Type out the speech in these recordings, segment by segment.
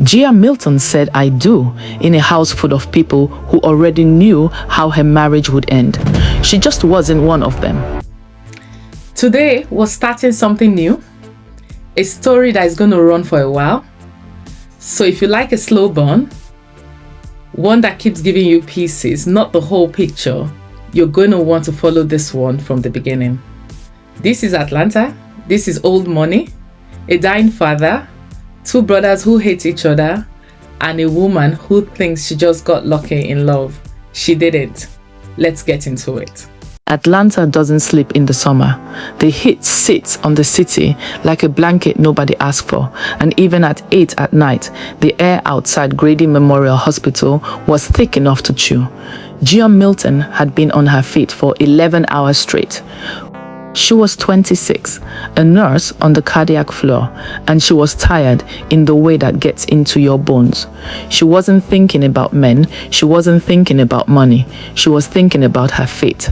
Gia Milton said "I do" in a house full of people who already knew how her marriage would end. She just wasn't one of them. Today we're starting something new, a story that is going to run for a while. So if you like a slow burn, one that keeps giving you pieces, not the whole picture, you're going to want to follow this one from the beginning. This is Atlanta. This is old money, a dying father, two brothers who hate each other, and a woman who thinks she just got lucky in love. She didn't. Let's get into it. Atlanta doesn't sleep in the summer. The heat sits on the city like a blanket nobody asked for, and even at 8 at night, the air outside Grady Memorial Hospital was thick enough to chew. Gia Milton had been on her feet for 11 hours straight. She was 26, a nurse on the cardiac floor, and she was tired in the way that gets into your bones. She wasn't thinking about men, she wasn't thinking about money, she was thinking about her fate.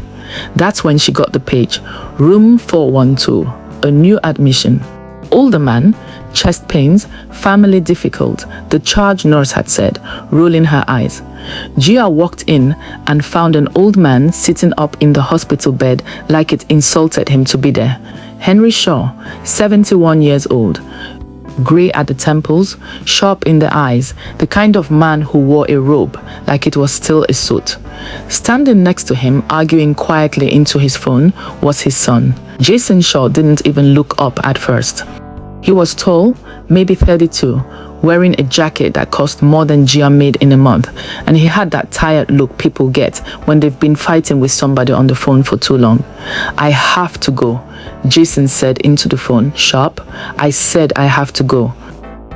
That's when she got the page. Room 412, a new admission. Older man, chest pains, family difficult, the charge nurse had said, rolling her eyes. Gia walked in and found an old man sitting up in the hospital bed like it insulted him to be there. Henry Shaw, 71 years old. Grey at the temples, sharp in the eyes, the kind of man who wore a robe like it was still a suit. Standing next to him, arguing quietly into his phone, was his son. Jason Shaw didn't even look up at first. He was tall, maybe 32, wearing a jacket that cost more than Gia made in a month, and he had that tired look people get when they've been fighting with somebody on the phone for too long. "I have to go," Jason said into the phone, sharp. "I said I have to go."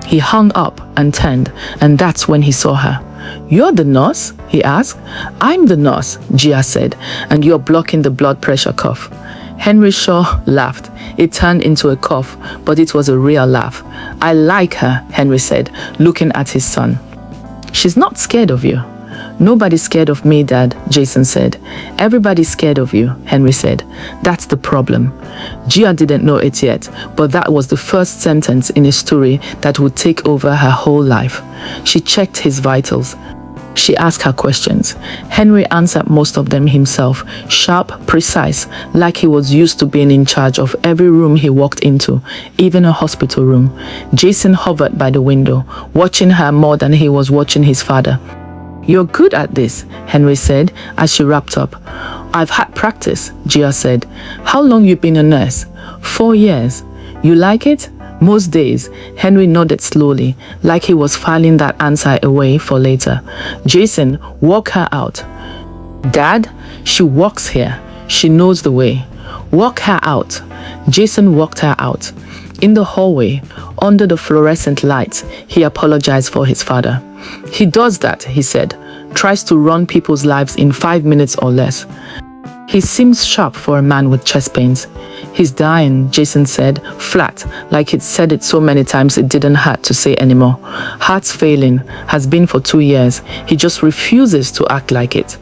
He hung up and turned, and that's when he saw her. "You're the nurse?" he asked. "I'm the nurse," Gia said, "and you're blocking the blood pressure cuff." Henry Shaw laughed. It turned into a cough, but it was a real laugh. "I like her," Henry said, looking at his son. "She's not scared of you." "Nobody's scared of me, Dad," Jason said. "Everybody's scared of you," Henry said. "That's the problem." Gia didn't know it yet, but that was the first sentence in a story that would take over her whole life. She checked his vitals. She asked her questions. Henry answered most of them himself, sharp, precise, like he was used to being in charge of every room he walked into, even a hospital room. Jason hovered by the window, watching her more than he was watching his father. "You're good at this," Henry said as she wrapped up. "I've had practice," Gia said. "How long you been a nurse?" 4 years. "You like it?" "Most days," Henry nodded slowly, like he was filing that answer away for later. "Jason, walk her out." "Dad, she walks here. She knows the way." "Walk her out." Jason walked her out. In the hallway, under the fluorescent lights, he apologized for his father. "He does that," he said. "Tries to run people's lives in 5 minutes or less." "He seems sharp for a man with chest pains." "He's dying," Jason said, flat, like he'd said it so many times it didn't hurt to say anymore. "Heart's failing, has been for 2 years. He just refuses to act like it."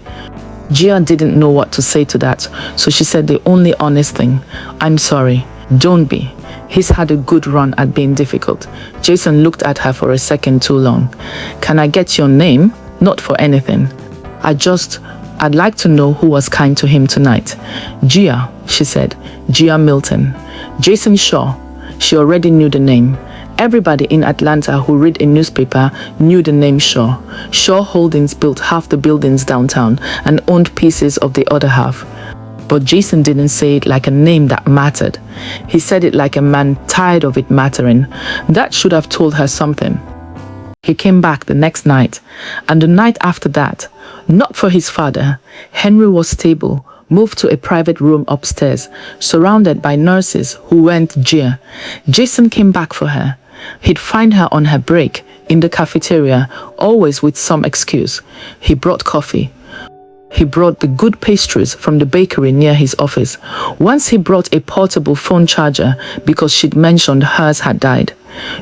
Gia didn't know what to say to that, so she said the only honest thing. "I'm sorry. Don't be. He's had a good run at being difficult." Jason looked at her for a second too long. "Can I get your name?" "Not for anything. I'd like to know who was kind to him tonight." "Gia," she said. "Gia Milton." Jason Shaw. She already knew the name. Everybody in Atlanta who read a newspaper knew the name Shaw. Shaw Holdings built half the buildings downtown and owned pieces of the other half. But Jason didn't say it like a name that mattered. He said it like a man tired of it mattering. That should have told her something. He came back the next night, and the night after that. Not for his father. Henry was stable, moved to a private room upstairs, surrounded by nurses who weren't Gia. Jason came back for her. He'd find her on her break, in the cafeteria, always with some excuse. He brought coffee. He brought the good pastries from the bakery near his office. Once he brought a portable phone charger because she'd mentioned hers had died.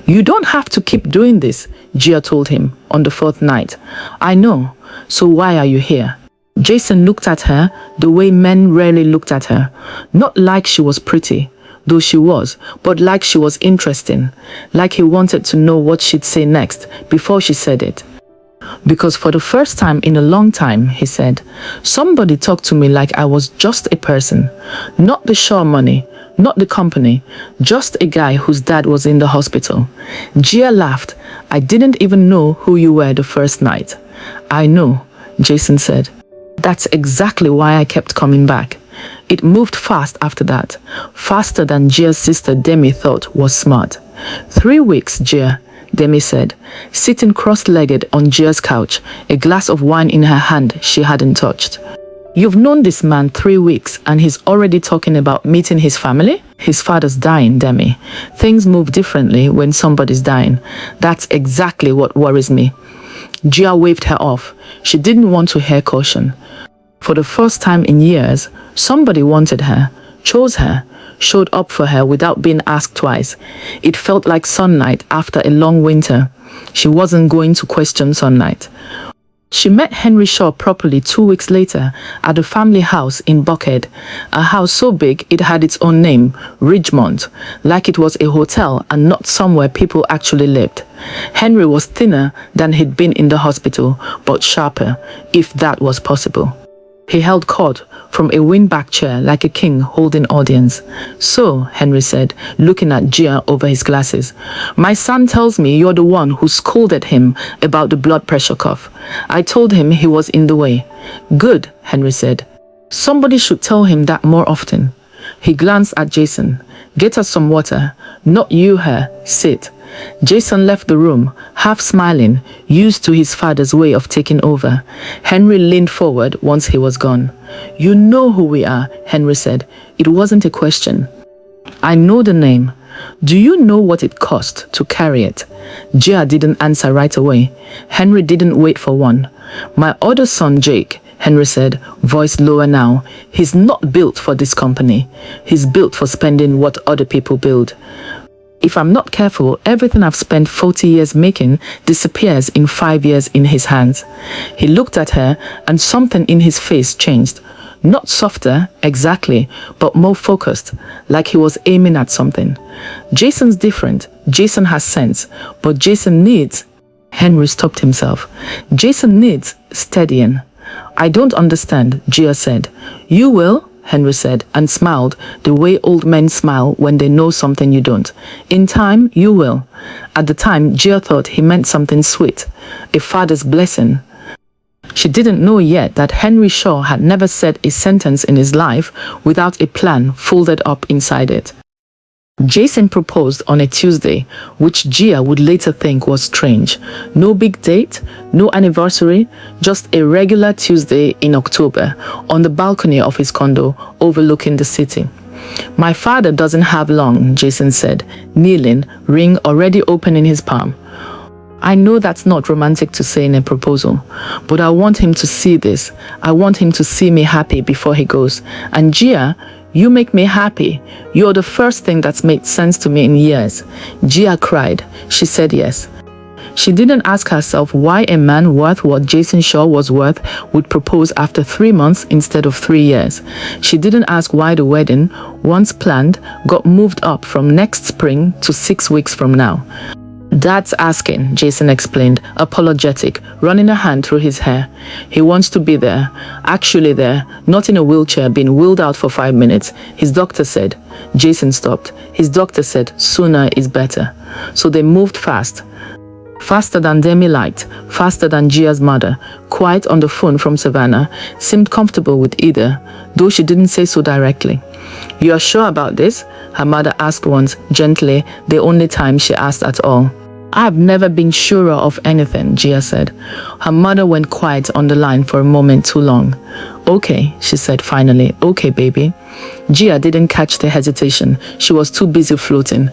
"You don't have to keep doing this," Gia told him on the 4th night. "I know. So why are you here?" Jason looked at her the way men rarely looked at her. Not like she was pretty, though she was, but like she was interesting, like he wanted to know what she'd say next before she said it. Because for the first time in a long time, he said, somebody talked to me like I was just a person, not the Shaw money, not the company, just a guy whose dad was in the hospital. Gia laughed. I didn't even know who you were the first night. I know, Jason said. That's exactly why I kept coming back. It moved fast after that, faster than Gia's sister Demi thought was smart. 3 weeks, Gia, Demi said, sitting cross-legged on Gia's couch, a glass of wine in her hand she hadn't touched. You've known this man 3 weeks and he's already talking about meeting his family? His father's dying, Demi. Things move differently when somebody's dying. That's exactly what worries me. Gia waved her off. She didn't want to hear caution. For the first time in years, somebody wanted her, chose her, showed up for her without being asked twice. It felt like sunlight after a long winter. She wasn't going to question sunlight. She met Henry Shaw properly 2 weeks later at the family house in Buckhead, a house so big it had its own name, Ridgemont, like it was a hotel and not somewhere people actually lived. Henry was thinner than he'd been in the hospital, but sharper, if that was possible. He held court from a wing-back chair like a king holding audience. So, Henry said, looking at Gia over his glasses, my son tells me you're the one who scolded him about the blood pressure cuff. I told him he was in the way. Good, Henry said. Somebody should tell him that more often. He glanced at Jason. Get us some water. Not you, her. Sit. Jason left the room, half smiling, used to his father's way of taking over. Henry leaned forward once he was gone. You know who we are, Henry said. It wasn't a question. I know the name. Do you know what it cost to carry it? Gia didn't answer right away. Henry didn't wait for one. My other son, Jake, Henry said, voice lower now. He's not built for this company. He's built for spending what other people build. If I'm not careful, everything I've spent 40 years making disappears in 5 years in his hands. He looked at her and something in his face changed. Not softer, exactly, but more focused, like he was aiming at something. Jason's different. Jason has sense, but Jason needs... Henry stopped himself. Jason needs steadying. I don't understand, Gia said. You will? Henry said, and smiled the way old men smile when they know something you don't. In time, you will. At the time, Gia thought he meant something sweet, a father's blessing. She didn't know yet that Henry Shaw had never said a sentence in his life without a plan folded up inside it. Jason proposed on a Tuesday, which Gia would later think was strange. No big date, no anniversary, just a regular Tuesday in October on the balcony of his condo overlooking the city. My father doesn't have long, Jason said, kneeling, ring already open in his palm. I know that's not romantic to say in a proposal, but I want him to see this. I want him to see me happy before he goes. And Gia, you make me happy. You're the first thing that's made sense to me in years. Gia cried. She said yes. She didn't ask herself why a man worth what Jason Shaw was worth would propose after 3 months instead of 3 years. She didn't ask why the wedding, once planned, got moved up from next spring to 6 weeks from now. That's asking, Jason explained, apologetic, running a hand through his hair. He wants to be there, actually there, not in a wheelchair being wheeled out for 5 minutes. His doctor said. Jason stopped. His doctor said sooner is better. So they moved fast. Faster than Demi liked, faster than Gia's mother, quiet on the phone from Savannah, seemed comfortable with either, though she didn't say so directly. You are sure about this? Her mother asked once, gently, the only time she asked at all. I've never been surer of anything, Gia said. Her mother went quiet on the line for a moment too long. Okay, she said finally. Okay, baby. Gia didn't catch the hesitation. She was too busy floating.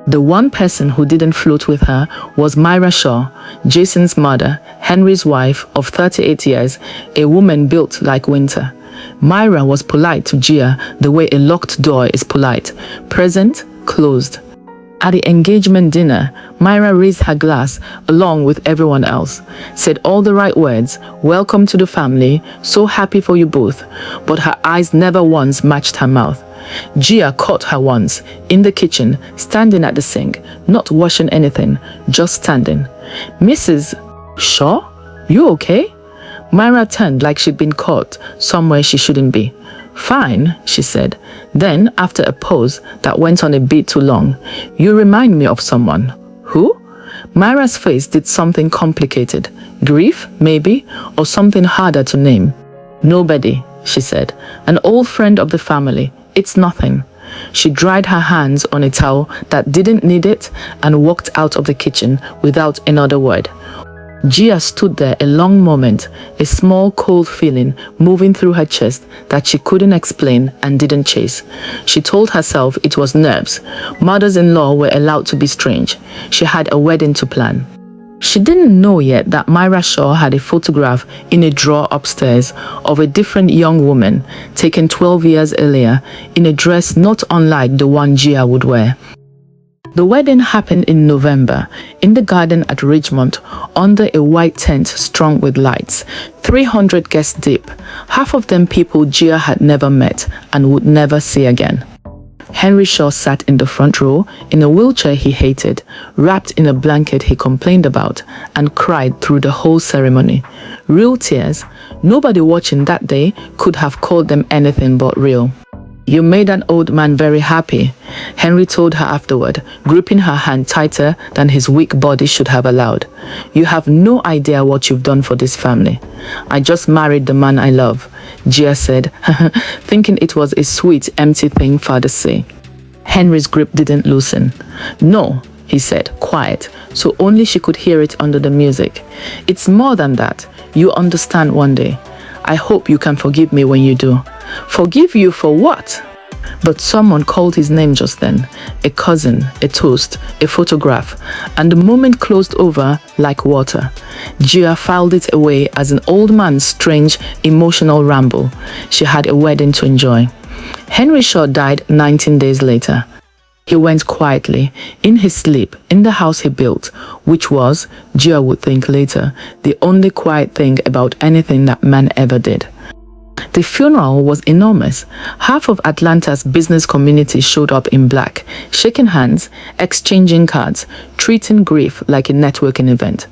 The one person who didn't float with her was Myra Shaw, Jason's mother, Henry's wife of 38 years, a woman built like winter. Myra was polite to Gia the way a locked door is polite. Present, closed. At the engagement dinner, Myra raised her glass along with everyone else, said all the right words, welcome to the family, so happy for you both, but her eyes never once matched her mouth. Gia caught her once, in the kitchen, standing at the sink, not washing anything, just standing. "Mrs. Shaw, you okay?" Myra turned like she'd been caught somewhere she shouldn't be. "Fine," she said. Then, after a pause that went on a bit too long, "You remind me of someone." "Who?" Myra's face did something complicated. Grief, maybe, or something harder to name. "Nobody," she said. "An old friend of the family. It's nothing." She dried her hands on a towel that didn't need it and walked out of the kitchen without another word. Gia stood there a long moment, a small cold feeling moving through her chest that she couldn't explain and didn't chase. She told herself it was nerves. Mothers-in-law were allowed to be strange. She had a wedding to plan. She didn't know yet that Myra Shaw had a photograph in a drawer upstairs of a different young woman taken 12 years earlier in a dress not unlike the one Gia would wear. The wedding happened in November, in the garden at Ridgemont, under a white tent strung with lights. 300 guests deep, half of them people Gia had never met and would never see again. Henry Shaw sat in the front row, in a wheelchair he hated, wrapped in a blanket he complained about, and cried through the whole ceremony. Real tears. Nobody watching that day could have called them anything but real. "You made an old man very happy," Henry told her afterward, gripping her hand tighter than his weak body should have allowed. "You have no idea what you've done for this family." "I just married the man I love," Gia said, thinking it was a sweet, empty thing fathers say. Henry's grip didn't loosen. "No," he said, quiet, so only she could hear it under the music. "It's more than that. You understand one day. I hope you can forgive me when you do." "Forgive you for what?" But someone called his name just then. A cousin, a toast, a photograph, and the moment closed over like water. Gia filed it away as an old man's strange, emotional ramble. She had a wedding to enjoy. Henry Shaw died 19 days later. He went quietly, in his sleep, in the house he built, which was, Gia would think later, the only quiet thing about anything that man ever did. The funeral was enormous. Half of Atlanta's business community showed up in black, shaking hands, exchanging cards, treating grief like a networking event.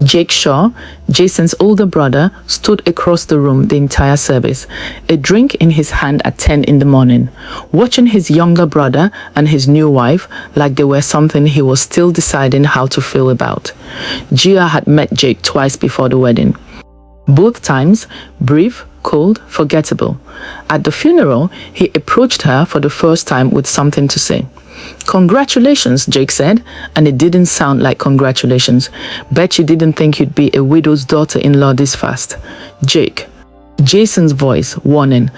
Jake Shaw, Jason's older brother, stood across the room the entire service, a drink in his hand at 10 in the morning, watching his younger brother and his new wife like they were something he was still deciding how to feel about. Gia had met Jake twice before the wedding. Both times, brief, cold, forgettable. At the funeral, he approached her for the first time with something to say. "Congratulations," Jake said, and it didn't sound like congratulations. "Bet you didn't think you'd be a widow's daughter-in-law this fast." "Jake." Jason's voice, warning.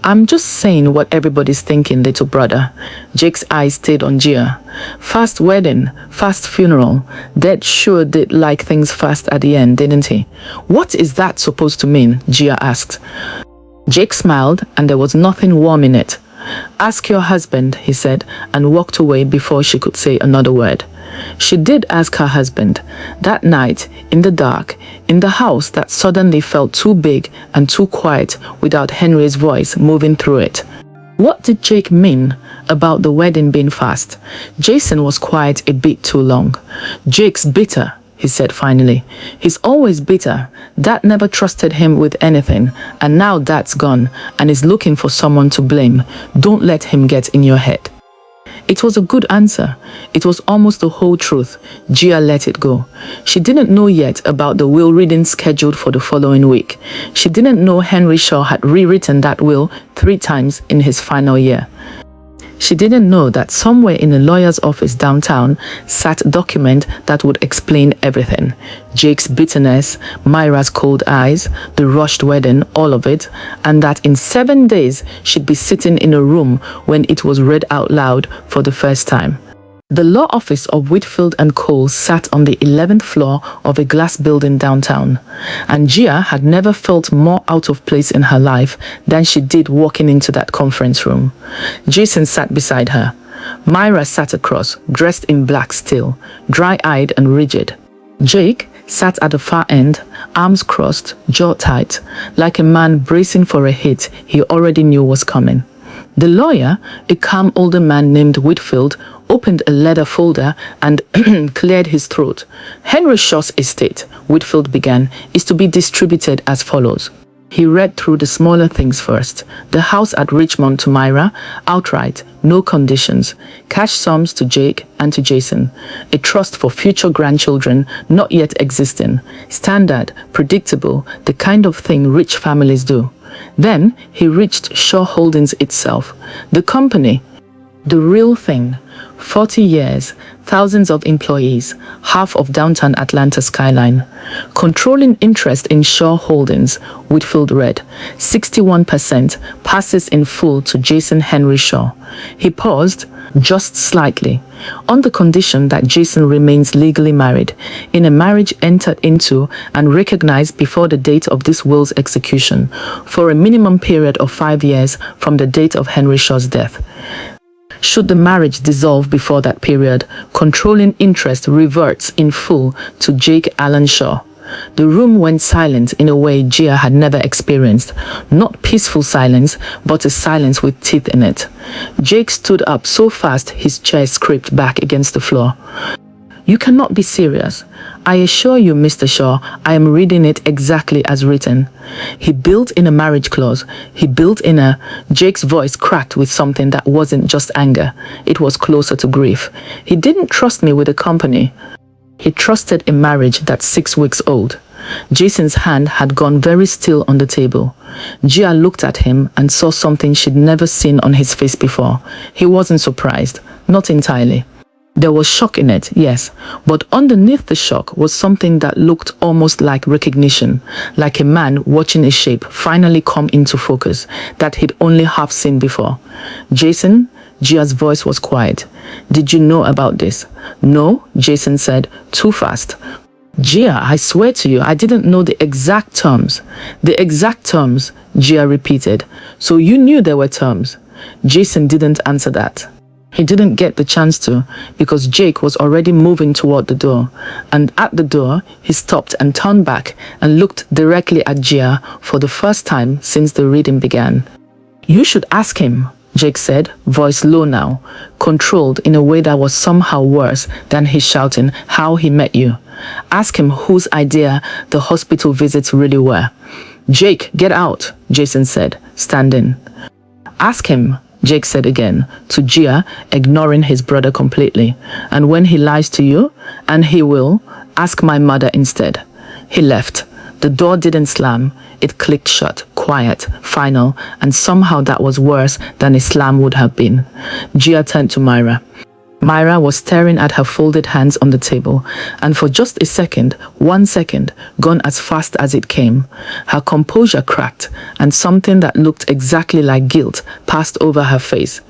"I'm just saying what everybody's thinking, little brother." Jake's eyes stayed on Gia. "Fast wedding, fast funeral. Dad sure did like things fast at the end, didn't he?" "What is that supposed to mean?" Gia asked. Jake smiled, and there was nothing warm in it. "Ask your husband," he said, and walked away before she could say another word. She did ask her husband. That night, in the dark, in the house that suddenly felt too big and too quiet without Henry's voice moving through it. What did Jake mean about the wedding being fast? Jason was quiet a bit too long. "Jake's bitter," he said finally. "He's always bitter. Dad never trusted him with anything, and now Dad's gone and is looking for someone to blame. Don't let him get in your head." It was a good answer. It was almost the whole truth. Gia let it go. She didn't know yet about the will reading scheduled for the following week. She didn't know Henry Shaw had rewritten that will 3 times in his final year. She didn't know that somewhere in a lawyer's office downtown sat a document that would explain everything. Jake's bitterness, Myra's cold eyes, the rushed wedding, all of it, and that in 7 days she'd be sitting in a room when it was read out loud for the first time. The law office of Whitfield and Cole sat on the 11th floor of a glass building downtown, and Gia had never felt more out of place in her life than she did walking into that conference room. Jason sat beside her. Myra sat across, dressed in black still, dry-eyed and rigid. Jake sat at the far end, arms crossed, jaw tight, like a man bracing for a hit he already knew was coming. The lawyer, a calm older man named Whitfield, opened a leather folder and cleared his throat. Henry Shaw's estate, Whitfield began, is to be distributed as follows. He read through the smaller things first. The house at Richmond to Myra, outright, no conditions. Cash sums to Jake and to Jason. A trust for future grandchildren not yet existing. Standard, predictable, the kind of thing rich families do. Then he reached Shaw Holdings itself. The company, the real thing. 40 years, thousands of employees, half of downtown Atlanta skyline. Controlling interest in Shaw Holdings, Whitfield read, 61% passes in full to Jason Henry Shaw. He paused, just slightly, on the condition that Jason remains legally married, in a marriage entered into and recognized before the date of this will's execution, for a minimum period of 5 years from the date of Henry Shaw's death. Should the marriage dissolve before that period, controlling interest reverts in full to Jake Allen Shaw. The room went silent in a way Gia had never experienced. Not peaceful silence, but a silence with teeth in it. Jake stood up so fast his chair scraped back against the floor. You cannot be serious. I assure you, Mr. Shaw, I am reading it exactly as written. He built in a marriage clause. He built in a... Jake's voice cracked with something that wasn't just anger. It was closer to grief. He didn't trust me with a company. He trusted a marriage that's 6 weeks old. Jason's hand had gone very still on the table. Gia looked at him and saw something she'd never seen on his face before. He wasn't surprised. Not entirely. There was shock in it, yes, but underneath the shock was something that looked almost like recognition, like a man watching a shape finally come into focus that he'd only half seen before. Jason? Gia's voice was quiet. Did you know about this? No, Jason said, too fast. Gia, I swear to you, I didn't know the exact terms. The exact terms, Gia repeated. So you knew there were terms? Jason didn't answer that. He didn't get the chance to, because Jake was already moving toward the door, and at the door, he stopped and turned back and looked directly at Gia for the first time since the reading began. You should ask him, Jake said, voice low now, controlled in a way that was somehow worse than his shouting, how he met you. Ask him whose idea the hospital visits really were. Jake, get out, Jason said, standing. Ask him, Jake said again, to Gia, ignoring his brother completely. And when he lies to you, and he will, ask my mother instead. He left. The door didn't slam. It clicked shut, quiet, final, and somehow that was worse than a slam would have been. Gia turned to Myra. Myra was staring at her folded hands on the table, and for just a second, 1 second, gone as fast as it came, her composure cracked, and something that looked exactly like guilt passed over her face.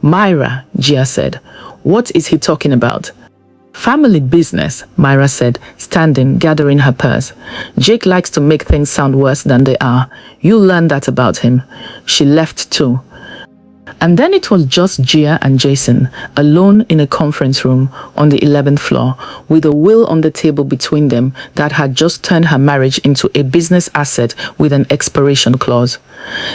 Myra, Gia said, what is he talking about? Family business, Myra said, standing, gathering her purse. Jake likes to make things sound worse than they are. You learned that about him. She left too. And then it was just Gia and Jason, alone in a conference room on the 11th floor, with a will on the table between them that had just turned her marriage into a business asset with an expiration clause.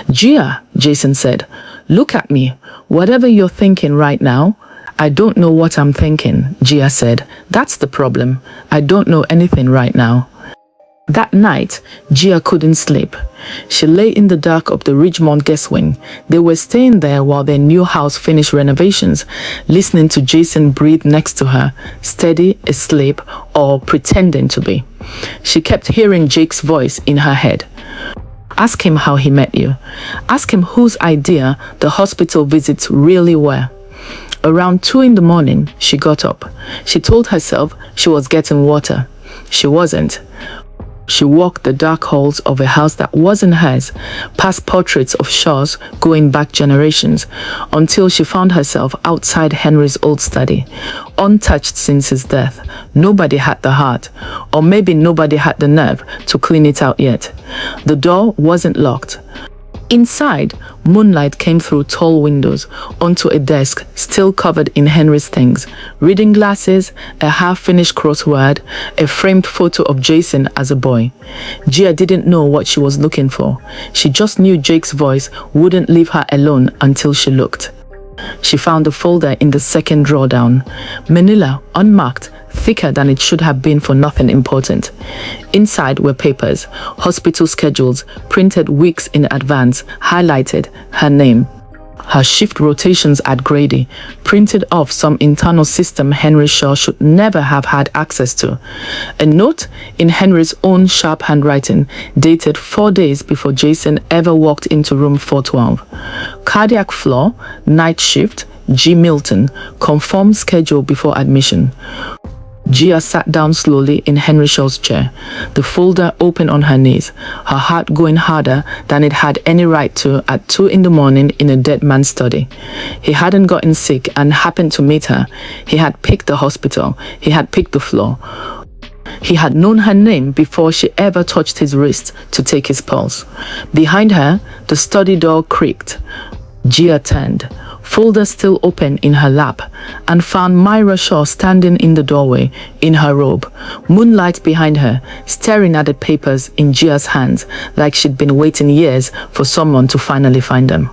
Gia, Jason said, look at me. Whatever you're thinking right now, I don't know what I'm thinking, Gia said. That's the problem. I don't know anything right now. That night, Gia couldn't sleep. She lay in the dark of the Ridgemont guest wing. They were staying there while their new house finished renovations, listening to Jason breathe next to her, steady, asleep, or pretending to be. She kept hearing Jake's voice in her head. Ask him how he met you. Ask him whose idea the hospital visits really were. Around 2 in the morning, she got up. She told herself she was getting water. She wasn't. She walked the dark halls of a house that wasn't hers, past portraits of Shaws going back generations, until she found herself outside Henry's old study, untouched since his death. Nobody had the heart, or maybe nobody had the nerve to clean it out yet. The door wasn't locked. Inside, moonlight came through tall windows onto a desk still covered in Henry's things: reading glasses, a half-finished crossword, a framed photo of Jason as a boy. Gia didn't know what she was looking for. She just knew Jake's voice wouldn't leave her alone until she looked. She found the folder in the second drawer down. Manila, unmarked, thicker than it should have been for nothing important. Inside were papers, hospital schedules, printed weeks in advance, highlighted, her name, her shift rotations at Grady, printed off some internal system Henry Shaw should never have had access to. A note in Henry's own sharp handwriting, dated 4 days before Jason ever walked into room 412. Cardiac flaw, night shift, Gia Milton, confirmed schedule before admission. Gia sat down slowly in Henry Shaw's chair, the folder open on her knees, her heart going harder than it had any right to at 2 in the morning in a dead man's study. He hadn't gotten sick and happened to meet her. He had picked the hospital. He had picked the floor. He had known her name before she ever touched his wrist to take his pulse. Behind her, the study door creaked. Gia turned, folder still open in her lap, and found Myra Shaw standing in the doorway in her robe, moonlight behind her, staring at the papers in Gia's hands like she'd been waiting years for someone to finally find them.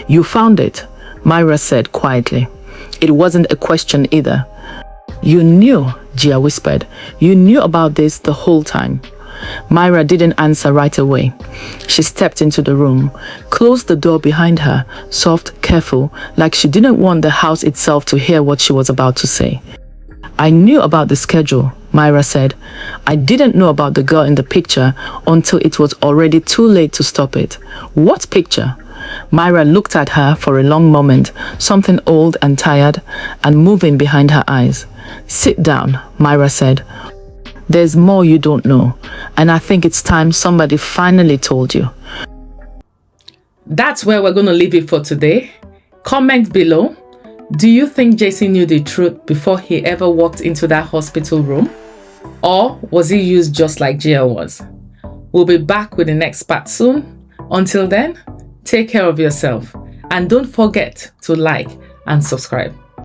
"You found it," Myra said quietly. It wasn't a question either. "You knew," Gia whispered. "You knew about this the whole time." Myra didn't answer right away. She stepped into the room, closed the door behind her, soft, careful, like she didn't want the house itself to hear what she was about to say. "I knew about the schedule," Myra said. "I didn't know about the girl in the picture until it was already too late to stop it." "What picture?" Myra looked at her for a long moment, something old and tired and moving behind her eyes. "Sit down," Myra said. "There's more you don't know, and I think it's time somebody finally told you." That's where we're going to leave it for today. Comment below. Do you think Jason knew the truth before he ever walked into that hospital room? Or was he used just like Gia was? We'll be back with the next part soon. Until then, take care of yourself and don't forget to like and subscribe.